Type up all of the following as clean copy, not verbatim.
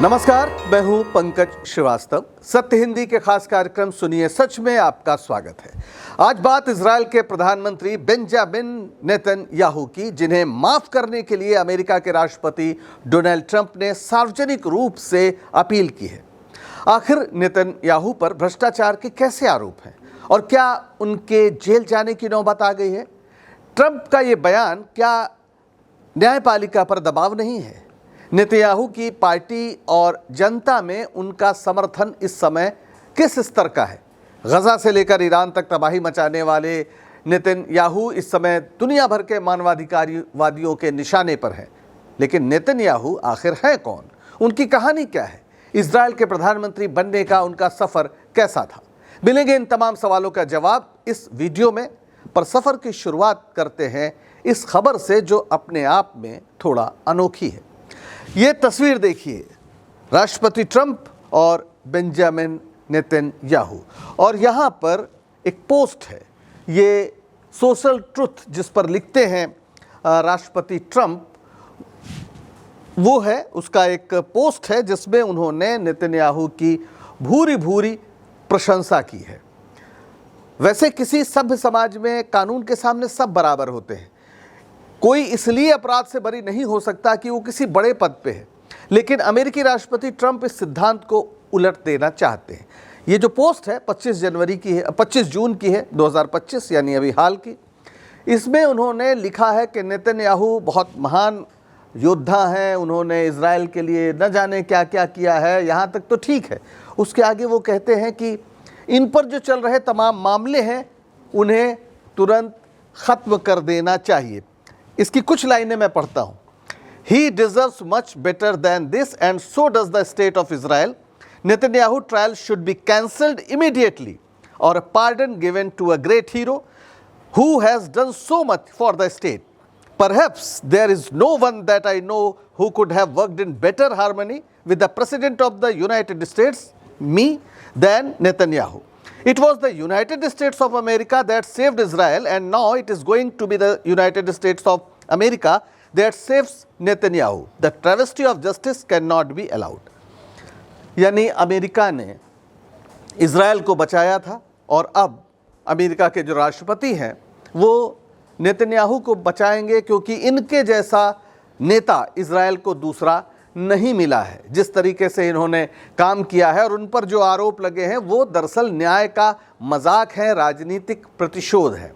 नमस्कार, मैं हूं पंकज श्रीवास्तव। सत्य हिंदी के खास कार्यक्रम सुनिए सच में आपका स्वागत है। आज बात इजराइल के प्रधानमंत्री बेंजामिन नेतन्याहू की, जिन्हें माफ करने के लिए अमेरिका के राष्ट्रपति डोनाल्ड ट्रंप ने सार्वजनिक रूप से अपील की है। आखिर नेतन्याहू पर भ्रष्टाचार के कैसे आरोप हैं और क्या उनके जेल जाने की नौबत आ गई है? ट्रंप का ये बयान क्या न्यायपालिका पर दबाव नहीं है? नेतन्याहू की पार्टी और जनता में उनका समर्थन इस समय किस स्तर का है? गजा से लेकर ईरान तक तबाही मचाने वाले नेतन्याहू इस समय दुनिया भर के मानवाधिकारवादियों के निशाने पर है। लेकिन नेतन्याहू आखिर है कौन? उनकी कहानी क्या है? इजराइल के प्रधानमंत्री बनने का उनका सफर कैसा था? मिलेंगे इन तमाम सवालों का जवाब इस वीडियो में। पर सफर की शुरुआत करते हैं इस खबर से जो अपने आप में थोड़ा अनोखी है। ये तस्वीर देखिए, राष्ट्रपति ट्रंप और बेंजामिन नेतन्याहू, और यहाँ पर एक पोस्ट है। ये सोशल ट्रुथ जिस पर लिखते हैं राष्ट्रपति ट्रंप, वो है, उसका एक पोस्ट है जिसमें उन्होंने नेतन्याहू की भूरी भूरी प्रशंसा की है। वैसे किसी सभ्य समाज में कानून के सामने सब बराबर होते हैं। कोई इसलिए अपराध से बरी नहीं हो सकता कि वो किसी बड़े पद पे है। लेकिन अमेरिकी राष्ट्रपति ट्रंप इस सिद्धांत को उलट देना चाहते हैं। ये जो पोस्ट है 25 जून की है 2025, यानी अभी हाल की। इसमें उन्होंने लिखा है कि नेतन्याहू बहुत महान योद्धा हैं, उन्होंने इजराइल के लिए न जाने क्या क्या किया है। यहाँ तक तो ठीक है। उसके आगे वो कहते हैं कि इन पर जो चल रहे तमाम मामले हैं उन्हें तुरंत ख़त्म कर देना चाहिए। इसकी कुछ लाइनें मैं पढ़ता हूँ। He deserves much better than this and so does the state of Israel. Netanyahu trial should be cancelled immediately or a pardon given to a great hero who has done so much for the state. Perhaps there is no one that I know who could have worked in better harmony with the President of the United States, me, than Netanyahu. It was the United States of America that saved Israel, and now it is going to be the United States of America that saves Netanyahu. The travesty of justice cannot be allowed. यानी America ने Israel को बचाया था और अब America के जो राष्ट्रपति हैं वो नेतन्याहू को बचाएंगे, क्योंकि इनके जैसा नेता इजराइल को दूसरा नहीं मिला है। जिस तरीके से इन्होंने काम किया है और उन पर जो आरोप लगे हैं वो दरअसल न्याय का मजाक है, राजनीतिक प्रतिशोध है।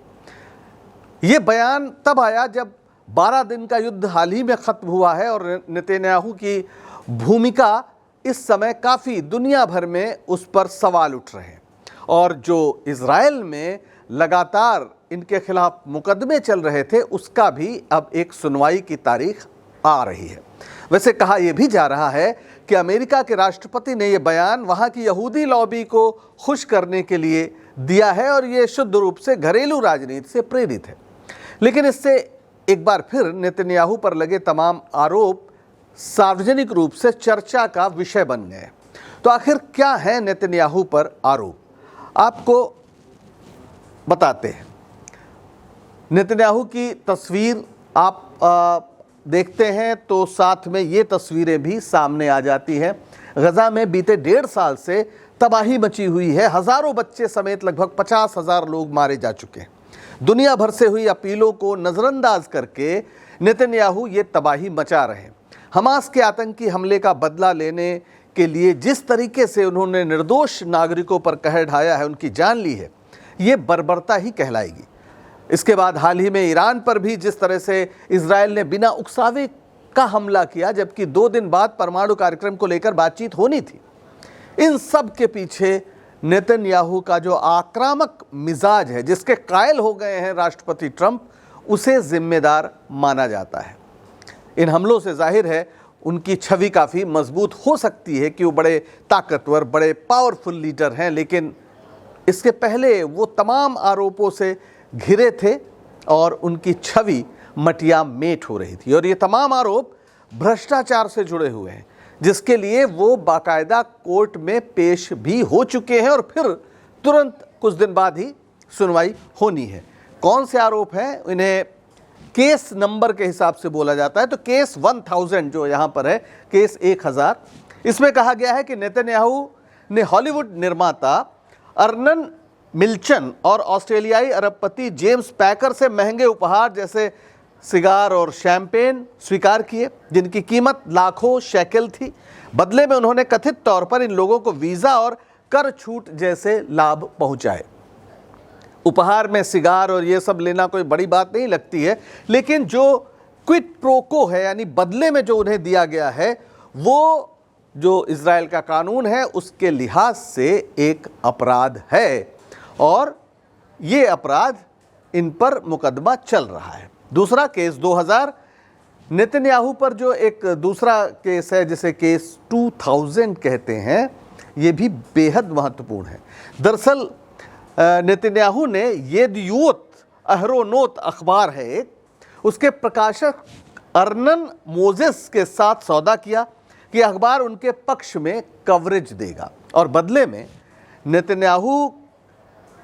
ये बयान तब आया जब 12 दिन का युद्ध हाल ही में ख़त्म हुआ है और नेतन्याहू की भूमिका इस समय काफ़ी दुनिया भर में उस पर सवाल उठ रहे हैं। और जो इजराइल में लगातार इनके खिलाफ मुकदमे चल रहे थे उसका भी अब एक सुनवाई की तारीख आ रही है। वैसे कहा यह भी जा रहा है कि अमेरिका के राष्ट्रपति ने यह बयान वहाँ की यहूदी लॉबी को खुश करने के लिए दिया है और ये शुद्ध रूप से घरेलू राजनीति से प्रेरित है। लेकिन इससे एक बार फिर नेतन्याहू पर लगे तमाम आरोप सार्वजनिक रूप से चर्चा का विषय बन गए। तो आखिर क्या है नेतन्याहू पर आरोप, आपको बताते हैं। नेतन्याहू की तस्वीर आप देखते हैं तो साथ में ये तस्वीरें भी सामने आ जाती हैं। गजा में बीते 1.5 साल से तबाही मची हुई है। हज़ारों बच्चे समेत लगभग 50,000 लोग मारे जा चुके हैं। दुनिया भर से हुई अपीलों को नज़रअंदाज करके नेतन्याहू ये तबाही मचा रहे हैं। हमास के आतंकी हमले का बदला लेने के लिए जिस तरीके से उन्होंने निर्दोष नागरिकों पर कहर ढाया है, उनकी जान ली है, ये बर्बरता ही कहलाएगी। इसके बाद हाल ही में ईरान पर भी जिस तरह से इजराइल ने बिना उकसावे का हमला किया, जबकि 2 दिन बाद परमाणु कार्यक्रम को लेकर बातचीत होनी थी। इन सब के पीछे नेतन्याहू का जो आक्रामक मिजाज है, जिसके कायल हो गए हैं राष्ट्रपति ट्रंप, उसे जिम्मेदार माना जाता है। इन हमलों से जाहिर है उनकी छवि काफ़ी मजबूत हो सकती है कि वो बड़े ताकतवर, बड़े पावरफुल लीडर हैं, लेकिन इसके पहले वो तमाम आरोपों से घिरे थे और उनकी छवि मटिया मेट हो रही थी। और ये तमाम आरोप भ्रष्टाचार से जुड़े हुए हैं, जिसके लिए वो बाकायदा कोर्ट में पेश भी हो चुके हैं और फिर तुरंत कुछ दिन बाद ही सुनवाई होनी है। कौन से आरोप हैं, इन्हें केस नंबर के हिसाब से बोला जाता है। तो केस 1000 जो यहाँ पर है, केस 1000, इसमें कहा गया है कि नेतन्याहू ने हॉलीवुड निर्माता अर्नन मिल्चन और ऑस्ट्रेलियाई अरबपति जेम्स पैकर से महंगे उपहार जैसे सिगार और शैंपेन स्वीकार किए, जिनकी कीमत लाखों शेकेल थी। बदले में उन्होंने कथित तौर पर इन लोगों को वीज़ा और कर छूट जैसे लाभ पहुंचाए। उपहार में सिगार और ये सब लेना कोई बड़ी बात नहीं लगती है, लेकिन जो क्विड प्रो को है, यानी बदले में जो उन्हें दिया गया है, वो जो इजराइल का कानून है उसके लिहाज से एक अपराध है और ये अपराध इन पर मुकदमा चल रहा है। दूसरा केस 2000 नेतन्याहू पर जो एक दूसरा केस है जिसे केस 2000 कहते हैं, ये भी बेहद महत्वपूर्ण है। दरअसल नेतन्याहू ने येदियोत अहरोनोत अखबार है एक, उसके प्रकाशक अर्नन मोजेस के साथ सौदा किया कि अखबार उनके पक्ष में कवरेज देगा और बदले में नेतन्याहू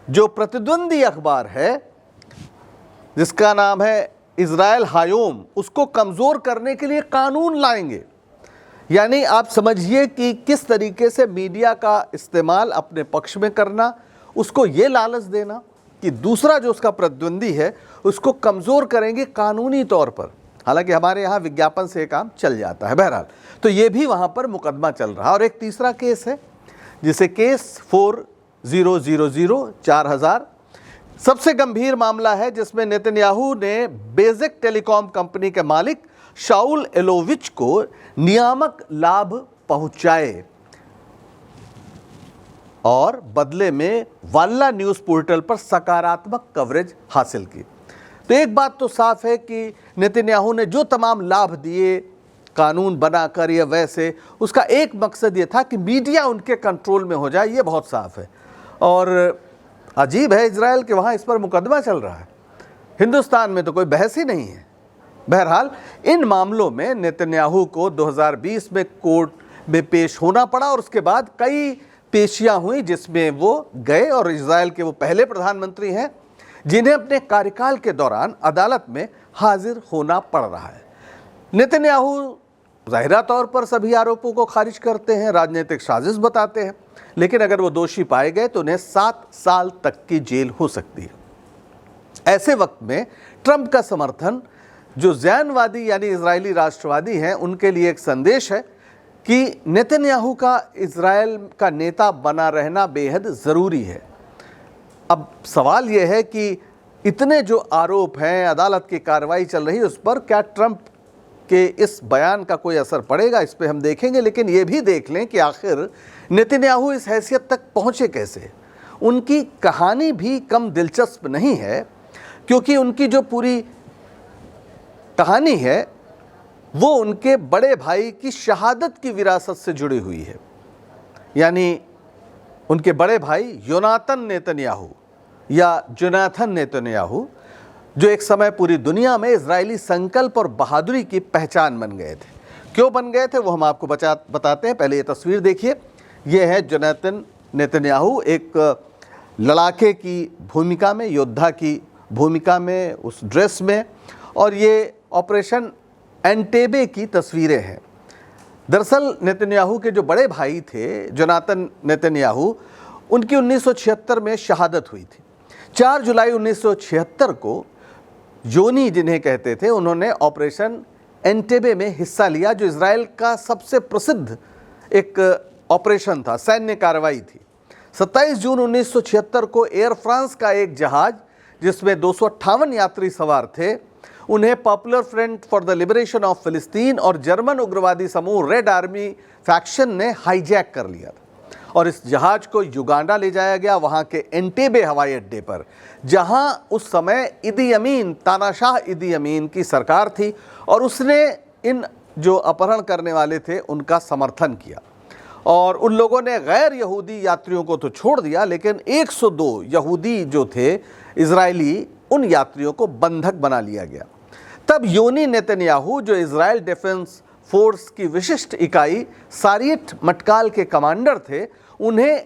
जो प्रतिद्वंदी अखबार है जिसका नाम है इजराइल हायोम, उसको कमज़ोर करने के लिए कानून लाएंगे। यानी आप समझिए कि किस तरीके से मीडिया का इस्तेमाल अपने पक्ष में करना, उसको ये लालच देना कि दूसरा जो उसका प्रतिद्वंदी है उसको कमज़ोर करेंगे कानूनी तौर पर। हालांकि हमारे यहाँ विज्ञापन से काम चल जाता है। बहरहाल तो ये भी वहाँ पर मुकदमा चल रहा है। और एक तीसरा केस है जिसे केस 4000 सबसे गंभीर मामला है, जिसमें नेतन्याहू ने बेज़िक टेलीकॉम कंपनी के मालिक शाउल एलोविच को नियामक लाभ पहुंचाए और बदले में वाल्ला न्यूज़ पोर्टल पर सकारात्मक कवरेज हासिल की। तो एक बात तो साफ है कि नेतन्याहू ने जो तमाम लाभ दिए कानून बनाकर या वैसे, उसका एक मकसद ये था कि मीडिया उनके कंट्रोल में हो जाए। ये बहुत साफ है और अजीब है इजराइल के वहाँ इस पर मुकदमा चल रहा है। हिंदुस्तान में तो कोई बहस ही नहीं है। बहरहाल इन मामलों में नेतन्याहू को 2020 में कोर्ट में पेश होना पड़ा और उसके बाद कई पेशियां हुई जिसमें वो गए और इजराइल के वो पहले प्रधानमंत्री हैं जिन्हें अपने कार्यकाल के दौरान अदालत में हाजिर होना पड़ रहा है। नेतन्याहू ज़ाहिरा तौर पर सभी आरोपों को खारिज करते हैं, राजनीतिक साजिश बताते हैं, लेकिन अगर वो दोषी पाए गए तो उन्हें 7 साल तक की जेल हो सकती है। ऐसे वक्त में ट्रंप का समर्थन जो ज़ियॉनवादी यानी इजरायली राष्ट्रवादी हैं उनके लिए एक संदेश है कि नेतन्याहू का इजराइल का नेता बना रहना बेहद ज़रूरी है। अब सवाल यह है कि इतने जो आरोप हैं, अदालत की कार्रवाई चल रही है, उस पर क्या ट्रंप के इस बयान का कोई असर पड़ेगा, इस पे हम देखेंगे। लेकिन ये भी देख लें कि आखिर नेतन्याहू इस हैसियत तक पहुँचे कैसे। उनकी कहानी भी कम दिलचस्प नहीं है, क्योंकि उनकी जो पूरी कहानी है वो उनके बड़े भाई की शहादत की विरासत से जुड़ी हुई है। यानी उनके बड़े भाई योनातन नेतन्याहू या जोनाथन नेतन्याहू, जो एक समय पूरी दुनिया में इजरायली संकल्प और बहादुरी की पहचान बन गए थे। क्यों बन गए थे वो हम आपको बताते हैं। पहले ये तस्वीर देखिए, ये है जोनाथन नेतन्याहू एक लड़ाके की भूमिका में, योद्धा की भूमिका में, उस ड्रेस में, और ये ऑपरेशन एंटेबे की तस्वीरें हैं। दरअसल नेतन्याहू के जो बड़े भाई थे जोनाथन नेतन्याहू, उनकी 1976 में शहादत हुई थी। 4 जुलाई 1976 को योनी जिन्हें कहते थे, उन्होंने ऑपरेशन एंटेबे में हिस्सा लिया, जो इजराइल का सबसे प्रसिद्ध एक ऑपरेशन था, सैन्य कार्रवाई थी। 27 जून 1976 को एयर फ्रांस का एक जहाज जिसमें 258 यात्री सवार थे, उन्हें popular front for the liberation of फिलिस्तीन और जर्मन उग्रवादी समूह रेड आर्मी फैक्शन ने हाईजैक कर लिया था और इस जहाज को युगांडा ले जाया गया, वहाँ के एंटेबे हवाई अड्डे पर, जहाँ उस समय इदी अमीन, तानाशाह इदी अमीन की सरकार थी और उसने इन जो अपहरण करने वाले थे उनका समर्थन किया। और उन लोगों ने गैर यहूदी यात्रियों को तो छोड़ दिया, लेकिन 102 यहूदी जो थे इजरायली, उन यात्रियों को बंधक बना लिया गया। तब योनी नेतन्याहू, जो इजराइल डिफेंस फोर्स की विशिष्ट इकाई सारियट मटकाल के कमांडर थे, उन्हें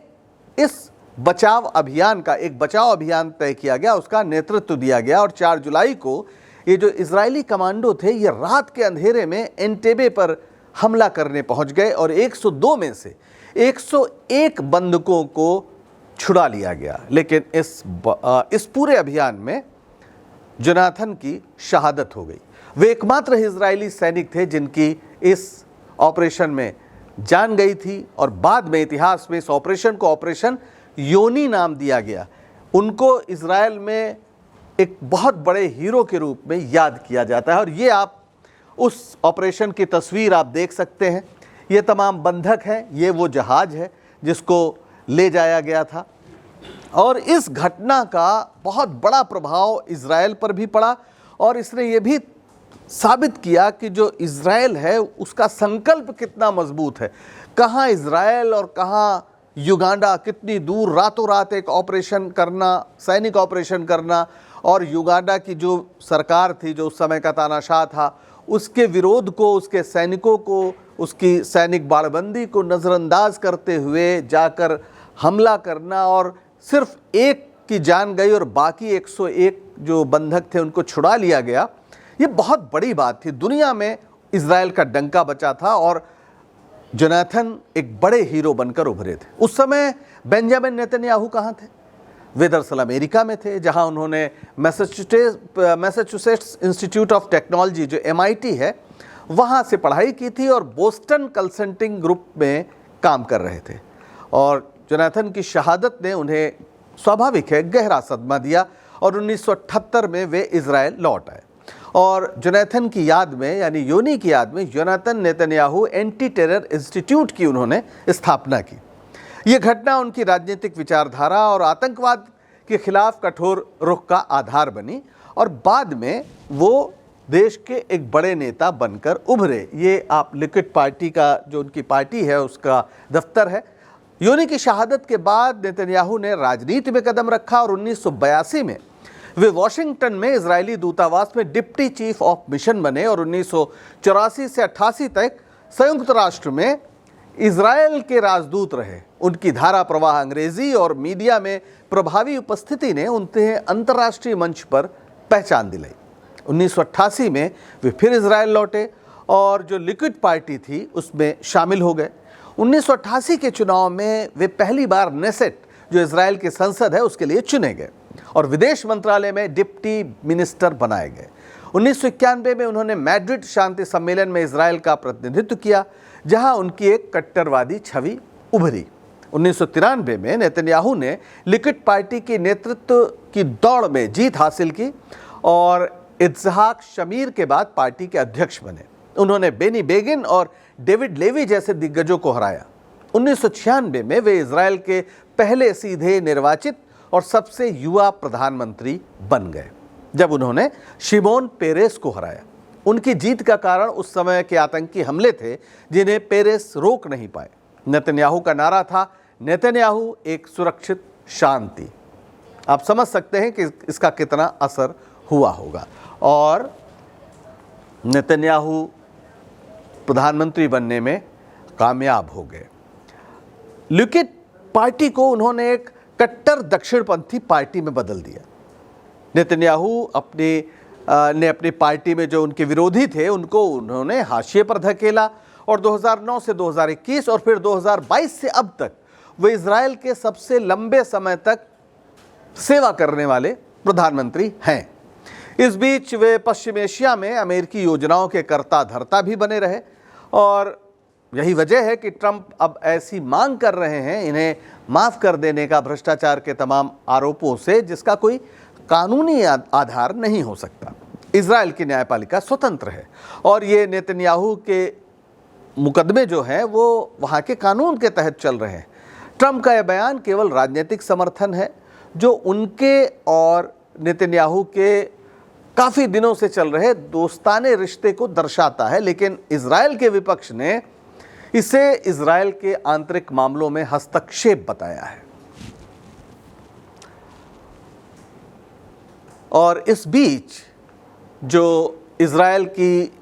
इस बचाव अभियान का, एक बचाव अभियान तय किया गया, उसका नेतृत्व दिया गया। और 4 जुलाई को ये जो इजरायली कमांडो थे, ये रात के अंधेरे में एंटेबे पर हमला करने पहुंच गए और 102 में से 101 बंधकों को छुड़ा लिया गया। लेकिन इस पूरे अभियान में जोनाथन की शहादत हो गई। वे एकमात्र इजरायली सैनिक थे जिनकी इस ऑपरेशन में जान गई थी और बाद में इतिहास में इस ऑपरेशन को ऑपरेशन योनी नाम दिया गया। उनको इजराइल में एक बहुत बड़े हीरो के रूप में याद किया जाता है और ये आप उस ऑपरेशन की तस्वीर आप देख सकते हैं। ये तमाम बंधक हैं, ये वो जहाज है जिसको ले जाया गया था और इस घटना का बहुत बड़ा प्रभाव इजराइल पर भी पड़ा और इसने ये भी साबित किया कि जो इजराइल है उसका संकल्प कितना मजबूत है। कहाँ इजराइल और कहाँ युगांडा, कितनी दूर रातों रात एक ऑपरेशन करना, सैनिक ऑपरेशन करना और युगांडा की जो सरकार थी, जो उस समय का तानाशाह था, उसके विरोध को, उसके सैनिकों को, उसकी सैनिक बाड़बंदी को नज़रअंदाज करते हुए जाकर हमला करना और सिर्फ एक की जान गई और बाकी 101 जो बंधक थे उनको छुड़ा लिया गया। ये बहुत बड़ी बात थी। दुनिया में इजराइल का डंका बचा था और जोनाथन एक बड़े हीरो बनकर उभरे थे। उस समय बेंजामिन नेतन्याहू कहाँ थे? वे दरअसल अमेरिका में थे, जहां उन्होंने मैसाचुसेट्स इंस्टीट्यूट ऑफ टेक्नोलॉजी जो MIT है वहां से पढ़ाई की थी और बोस्टन कंसल्टिंग ग्रुप में काम कर रहे थे। और जोनाथन की शहादत ने उन्हें स्वाभाविक है गहरा सदमा दिया और 1978 में वे इजराइल लौट आए और जोनाथन की याद में, यानी योनी की याद में, Jonathan Netanyahu anti terror institute की उन्होंने स्थापना की। ये घटना उनकी राजनीतिक विचारधारा और आतंकवाद के खिलाफ कठोर रुख का आधार बनी और बाद में वो देश के एक बड़े नेता बनकर उभरे। ये आप लिक्विड पार्टी का, जो उनकी पार्टी है, उसका दफ्तर है। योनी की शहादत के बाद नेतन्याहू ने राजनीति में कदम रखा और 1982 में वे वॉशिंगटन में इजरायली दूतावास में डिप्टी चीफ ऑफ मिशन बने और 1984 से 88 तक संयुक्त राष्ट्र में इजराइल के राजदूत रहे। उनकी धारा प्रवाह अंग्रेजी और मीडिया में प्रभावी उपस्थिति ने उन्हें अंतर्राष्ट्रीय मंच पर पहचान दिलाई। 1988 में वे फिर इजराइल लौटे और जो लिक्विड पार्टी थी उसमें शामिल हो गए। 1988 के चुनाव में वे पहली बार नेसेट, जो इजराइल की संसद है, उसके लिए चुने गए और विदेश मंत्रालय में डिप्टी मिनिस्टर बनाए गए। 1991 में उन्होंने मैड्रिड शांति सम्मेलन में इजराइल का प्रतिनिधित्व किया, जहां उनकी एक कट्टरवादी छवि उभरी। 1993 में नेतन्याहू ने लिक्विड पार्टी की नेतृत्व की दौड़ में जीत हासिल की और इत्सहाक शमीर के बाद पार्टी के अध्यक्ष बने। उन्होंने बेनी बेगिन और डेविड लेवी जैसे दिग्गजों को हराया। 1996 में वे इजराइल के पहले सीधे निर्वाचित और सबसे युवा प्रधानमंत्री बन गए, जब उन्होंने शिमोन पेरेस को हराया। उनकी जीत का कारण उस समय के आतंकी हमले थे, जिन्हें पेरेस रोक नहीं पाए। नेतन्याहू का नारा था, नेतन्याहू एक सुरक्षित शांति। आप समझ सकते हैं कि इसका कितना असर हुआ होगा और नेतन्याहू प्रधानमंत्री बनने में कामयाब हो गए। लिक्विड पार्टी को उन्होंने एक कट्टर दक्षिणपंथी पार्टी में बदल दिया। नेतन्याहू ने अपनी पार्टी में जो उनके विरोधी थे उनको उन्होंने हाशिए पर धकेला और 2009 से 2021 और फिर 2022 से अब तक वे इजराइल के सबसे लंबे समय तक सेवा करने वाले प्रधानमंत्री हैं। इस बीच वे पश्चिम एशिया में अमेरिकी योजनाओं के कर्ता धर्ता भी बने रहे और यही वजह है कि ट्रंप अब ऐसी मांग कर रहे हैं इन्हें माफ़ कर देने का भ्रष्टाचार के तमाम आरोपों से, जिसका कोई कानूनी आधार नहीं हो सकता। इजराइल की न्यायपालिका स्वतंत्र है और ये नेतन्याहू के मुकदमे जो हैं वो वहाँ के कानून के तहत चल रहे हैं। ट्रंप का यह बयान केवल राजनीतिक समर्थन है जो उनके और नेतन्याहू के काफ़ी दिनों से चल रहे दोस्ताने रिश्ते को दर्शाता है, लेकिन इजराइल के विपक्ष ने इसे इजराइल के आंतरिक मामलों में हस्तक्षेप बताया है। और इस बीच जो इजराइल की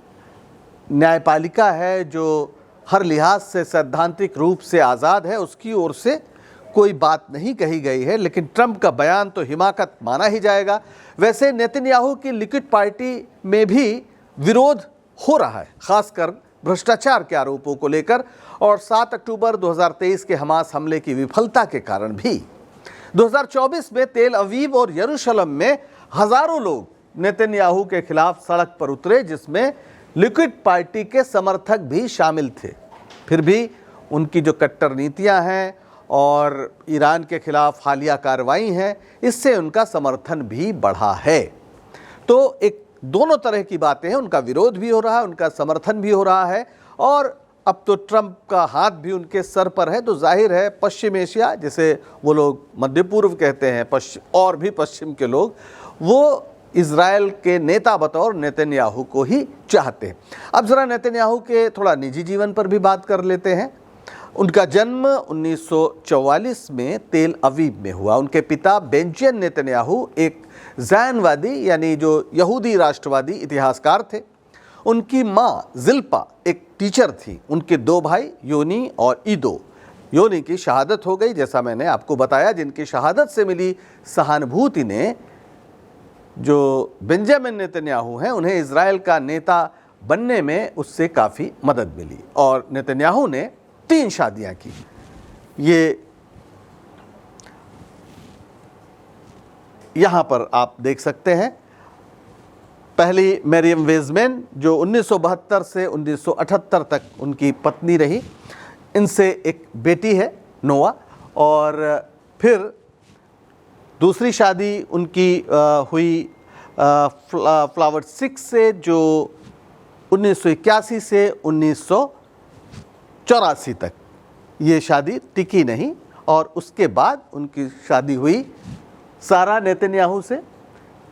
न्यायपालिका है, जो हर लिहाज से सैद्धांतिक रूप से आज़ाद है, उसकी ओर से कोई बात नहीं कही गई है, लेकिन ट्रंप का बयान तो हिमाकत माना ही जाएगा। वैसे नेतन्याहू की लिक्विड पार्टी में भी विरोध हो रहा है, खासकर भ्रष्टाचार के आरोपों को लेकर और 7 अक्टूबर 2023 के हमास हमले की विफलता के कारण भी 2024 में तेल अवीव और यरूशलेम में हजारों लोग नेतन्याहू के खिलाफ सड़क पर उतरे, जिसमें लिक्विड पार्टी के समर्थक भी शामिल थे। फिर भी उनकी जो कट्टर नीतियां हैं और ईरान के खिलाफ हालिया कार्रवाई हैं, इससे उनका समर्थन भी बढ़ा है। तो एक दोनों तरह की बातें हैं, उनका विरोध भी हो रहा है, उनका समर्थन भी हो रहा है, और अब तो ट्रंप का हाथ भी उनके सर पर है। तो जाहिर है पश्चिम एशिया, जिसे वो लोग मध्य पूर्व कहते हैं, और भी पश्चिम के लोग, वो इज़राइल के नेता बतौर नेतन्याहू को ही चाहते हैं। अब ज़रा नेतन्याहू के थोड़ा निजी जीवन पर भी बात कर लेते हैं। उनका जन्म 1944 में तेल अवीव में हुआ। उनके पिता बेंजामिन नेतन्याहू एक ज़ायनवादी यानी जो यहूदी राष्ट्रवादी इतिहासकार थे। उनकी माँ जिल्पा एक टीचर थी। उनके 2 भाई योनी और ईदो। योनी की शहादत हो गई, जैसा मैंने आपको बताया, जिनकी शहादत से मिली सहानुभूति ने जो बेंजामिन नेतन्याहू हैं उन्हें इज़राइल का नेता बनने में उससे काफ़ी मदद मिली। और नेतन्याहू ने 3 शादियां की। ये यहाँ पर आप देख सकते हैं। पहली मैरियम वेज़मैन जो 1972 से 1978 तक उनकी पत्नी रही, इनसे एक बेटी है नोआ। और फिर दूसरी शादी उनकी हुई फ्लावर 6 से, जो 1981 से 1984 तक। ये शादी टिकी नहीं। और उसके बाद उनकी शादी हुई सारा नेतन्याहू से।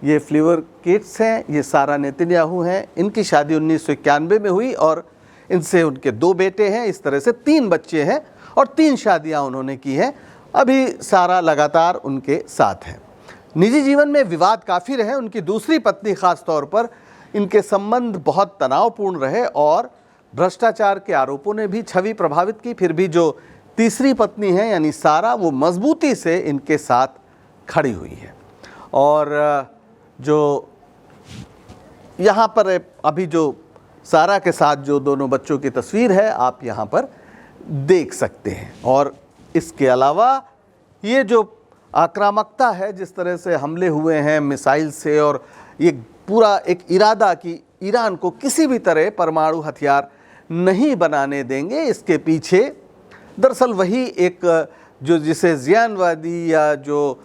ये फ्लीवर किड्स हैं, ये सारा नेतन्याहू हैं। इनकी शादी 1991 में हुई और इनसे उनके 2 बेटे हैं। इस तरह से 3 बच्चे हैं और 3 शादियां उन्होंने की हैं। अभी सारा लगातार उनके साथ है। निजी जीवन में विवाद काफ़ी रहे। उनकी दूसरी पत्नी ख़ास तौर पर, इनके संबंध बहुत तनावपूर्ण रहे और भ्रष्टाचार के आरोपों ने भी छवि प्रभावित की। फिर भी जो तीसरी पत्नी है यानी सारा, वो मजबूती से इनके साथ खड़ी हुई है। और जो यहाँ पर अभी जो सारा के साथ जो दोनों बच्चों की तस्वीर है, आप यहाँ पर देख सकते हैं। और इसके अलावा ये जो आक्रामकता है, जिस तरह से हमले हुए हैं मिसाइल से, और ये पूरा एक इरादा कि ईरान को किसी भी तरह परमाणु हथियार नहीं बनाने देंगे, इसके पीछे दरअसल वही एक जो जिसे ज़ियानवादी या जो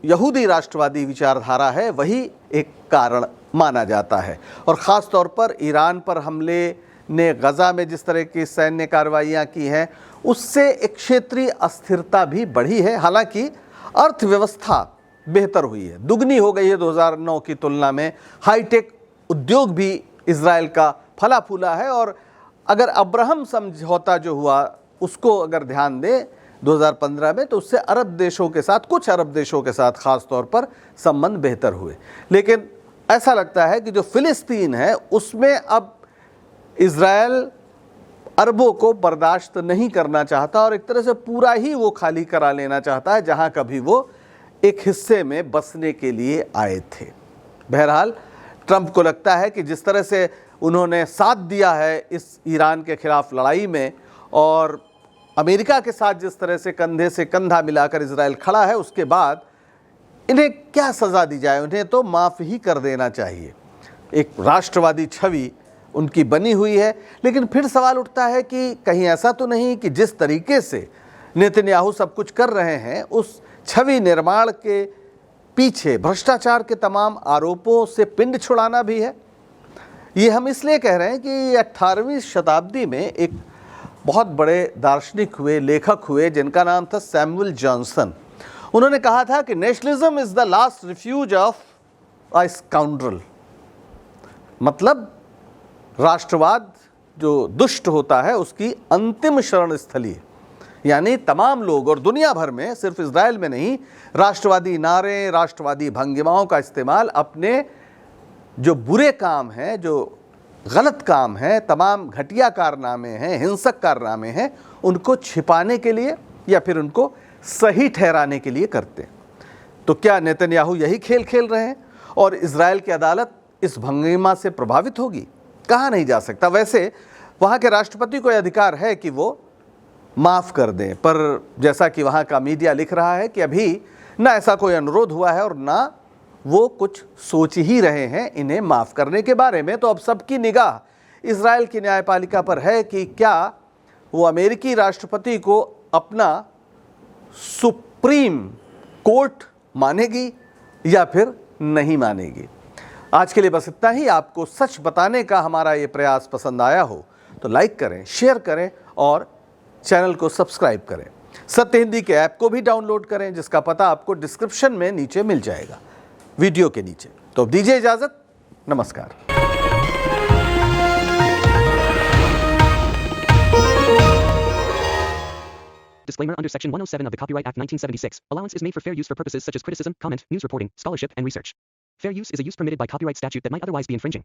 यहूदी राष्ट्रवादी विचारधारा है, वही एक कारण माना जाता है। और ख़ास तौर पर ईरान पर हमले ने गज़ा में जिस तरह की सैन्य कार्रवाइयाँ की हैं, उससे एक क्षेत्रीय अस्थिरता भी बढ़ी है। हालांकि अर्थव्यवस्था बेहतर हुई है, दुगनी हो गई है 2009 की तुलना में। हाईटेक उद्योग भी इज़राइल का फला फूला है। और अगर अब्राहम समझौता जो हुआ उसको अगर ध्यान दें 2015 में, तो उससे अरब देशों के साथ, कुछ अरब देशों के साथ ख़ास तौर पर संबंध बेहतर हुए। लेकिन ऐसा लगता है कि जो फ़िलिस्तीन है उसमें अब इज़राइल अरबों को बर्दाश्त नहीं करना चाहता और एक तरह से पूरा ही वो खाली करा लेना चाहता है, जहाँ कभी वो एक हिस्से में बसने के लिए आए थे। बहरहाल ट्रंप को लगता है कि जिस तरह से उन्होंने साथ दिया है इस ईरान के खिलाफ लड़ाई में, और अमेरिका के साथ जिस तरह से कंधा मिलाकर इज़राइल खड़ा है, उसके बाद इन्हें क्या सज़ा दी जाए, उन्हें तो माफ़ ही कर देना चाहिए। एक राष्ट्रवादी छवि उनकी बनी हुई है। लेकिन फिर सवाल उठता है कि कहीं ऐसा तो नहीं कि जिस तरीके से नेतन्याहू सब कुछ कर रहे हैं, उस छवि निर्माण के पीछे भ्रष्टाचार के तमाम आरोपों से पिंड छुड़ाना भी है। ये हम इसलिए कह रहे हैं कि 18वीं शताब्दी में एक बहुत बड़े दार्शनिक हुए, लेखक हुए, जिनका नाम था सैमुअल जॉनसन। उन्होंने कहा था कि nationalism is the last refuse of a scoundrel. मतलब राष्ट्रवाद जो दुष्ट होता है उसकी अंतिम शरण स्थली है। यानी तमाम लोग, और दुनिया भर में, सिर्फ इज़राइल में नहीं, राष्ट्रवादी नारे, राष्ट्रवादी भंगिमाओं का इस्तेमाल अपने जो बुरे काम हैं, जो गलत काम हैं, तमाम घटिया कारनामे हैं, हिंसक कारनामे हैं, उनको छिपाने के लिए या फिर उनको सही ठहराने के लिए करते हैं। तो क्या नेतन्याहू यही खेल खेल रहे हैं और इज़राइल की अदालत इस भंगिमा से प्रभावित होगी? कहा नहीं जा सकता। वैसे वहाँ के राष्ट्रपति को यह अधिकार है कि वो माफ़ कर दें, पर जैसा कि वहाँ का मीडिया लिख रहा है कि अभी ना ऐसा कोई अनुरोध हुआ है और ना वो कुछ सोच ही रहे हैं इन्हें माफ़ करने के बारे में। तो अब सबकी निगाह इजराइल की न्यायपालिका पर है कि क्या वो अमेरिकी राष्ट्रपति को अपना सुप्रीम कोर्ट मानेगी या फिर नहीं मानेगी। आज के लिए बस इतना ही। आपको सच बताने का हमारा ये प्रयास पसंद आया हो तो लाइक करें, शेयर करें और चैनल को सब्सक्राइब करें। सत्य हिंदी के ऐप को भी डाउनलोड करें, जिसका पता आपको डिस्क्रिप्शन में नीचे मिल जाएगा, वीडियो के नीचे। तो अब दीजिए इजाजत, नमस्कार। Disclaimer under Section 107 of the Copyright Act 1976. Allowance is made for fair use for purposes such as criticism, comment, news reporting, scholarship, and research. Fair use is a use permitted by copyright statute that might otherwise be infringing.